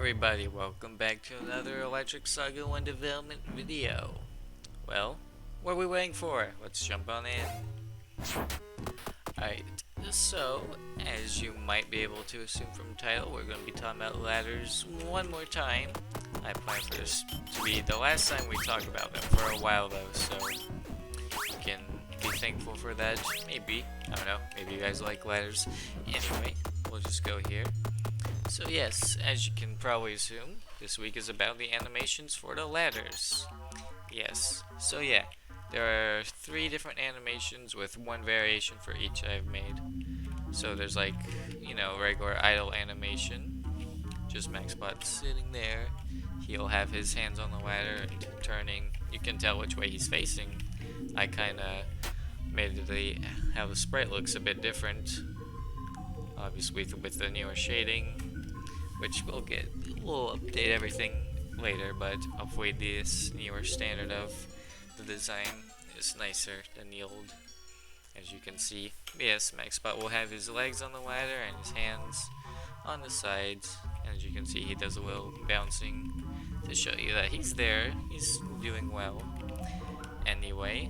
everybody, welcome back to another Electric Saga 1 development video. Well, what are we waiting for? Let's jump on in. Alright, so, as you might be able to assume from the title, we're going to be talking about ladders one more time. I plan for this to be the last time we talk about them for a while though, so you can be thankful for that. Maybe, I don't know, maybe you guys like ladders. Anyway, we'll just go here. So yes, as you can probably assume, this week is about the animations for the ladders. Yes, so yeah, there are 3 different animations with 1 variation for each I've made. So there's like, you know, regular idle animation, just MaxBot sitting there. He'll have his hands on the ladder and turning. You can tell which way he's facing. I kinda made how the sprite looks a bit different, obviously with the newer shading, which we'll update everything later, but hopefully this newer standard of the design is nicer than the old. As you can see, yes, MaxBot will have his legs on the ladder and his hands on the sides. And as you can see, he does a little bouncing to show you that he's there, he's doing well. Anyway,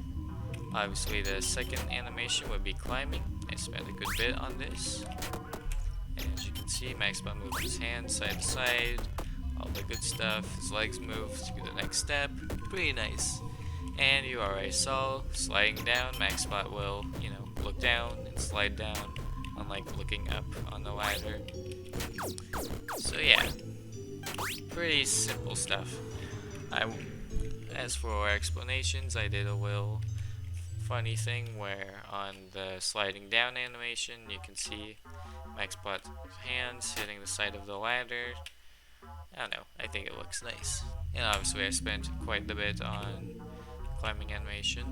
obviously the second animation would be climbing. I spent a good bit on this. And as you can see, MaxBot moves his hands side to side, all the good stuff. His legs move to the next step. Pretty nice. And you already saw, sliding down, MaxBot will, you know, look down and slide down, unlike looking up on the ladder. So yeah, pretty simple stuff. As for explanations, I did a little funny thing where on the sliding down animation, you can see MaxBot's hands hitting the side of the ladder. I don't know, I think it looks nice. And obviously I spent quite a bit on climbing animation.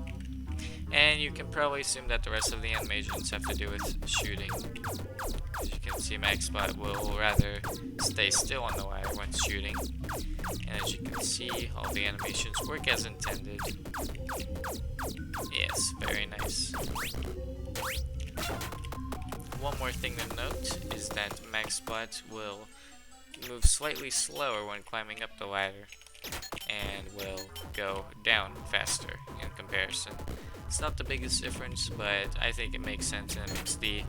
And you can probably assume that the rest of the animations have to do with shooting. As you can see, MaxBot will rather stay still on the ladder when shooting. And as you can see, all the animations work as intended. Yes, very nice. One more thing to note is that MaxBot will move slightly slower when climbing up the ladder and will go down faster in comparison. It's not the biggest difference, but I think it makes sense and it makes the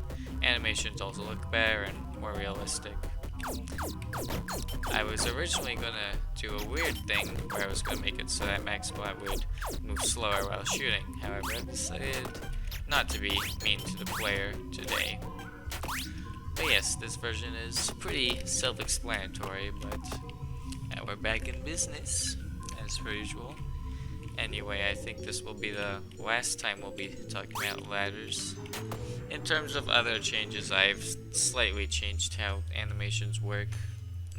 animations also look better and more realistic. I was originally gonna do a weird thing where I was gonna make it so that MaxBot would move slower while shooting. However, I decided not to be mean to the player today. But yes, this version is pretty self-explanatory, but we're back in business, as per usual. Anyway, I think this will be the last time we'll be talking about ladders. In terms of other changes, I've slightly changed how animations work,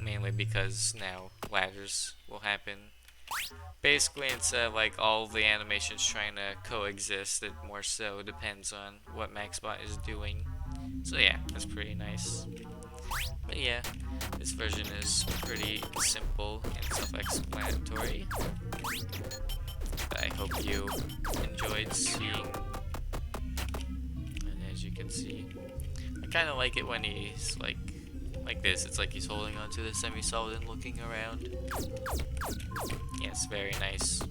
mainly because now ladders will happen. Basically, instead of like all the animations trying to coexist, it more so depends on what MaxBot is doing. So yeah, that's pretty nice. But yeah, this version is pretty simple and self-explanatory. I hope you enjoyed seeing. And as you can see, I kind of like it when he's like this. It's like he's holding onto the semi-solid and looking around. Yes, very nice.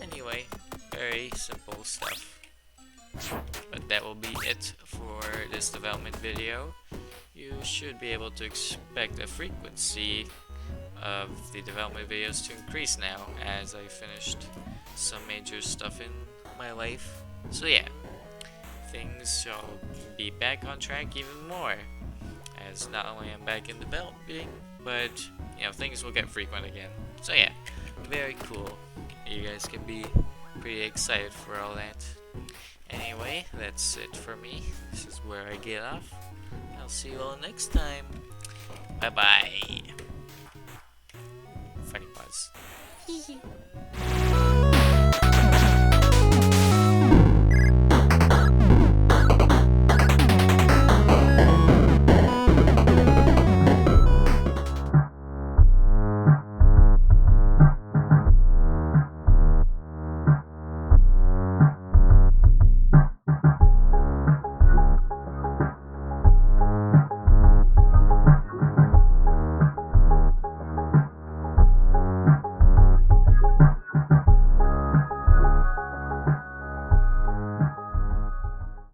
Anyway, very simple stuff. But that will be it for this development video. You should be able to expect a frequency of the development videos to increase now as I finished some major stuff in my life. So yeah, things shall be back on track even more, as not only I'm back in developing, but you know, things will get frequent again. So yeah, very cool. You guys can be pretty excited for all that. Anyway, that's it for me. This is where I get off. I'll see you all next time. Bye bye.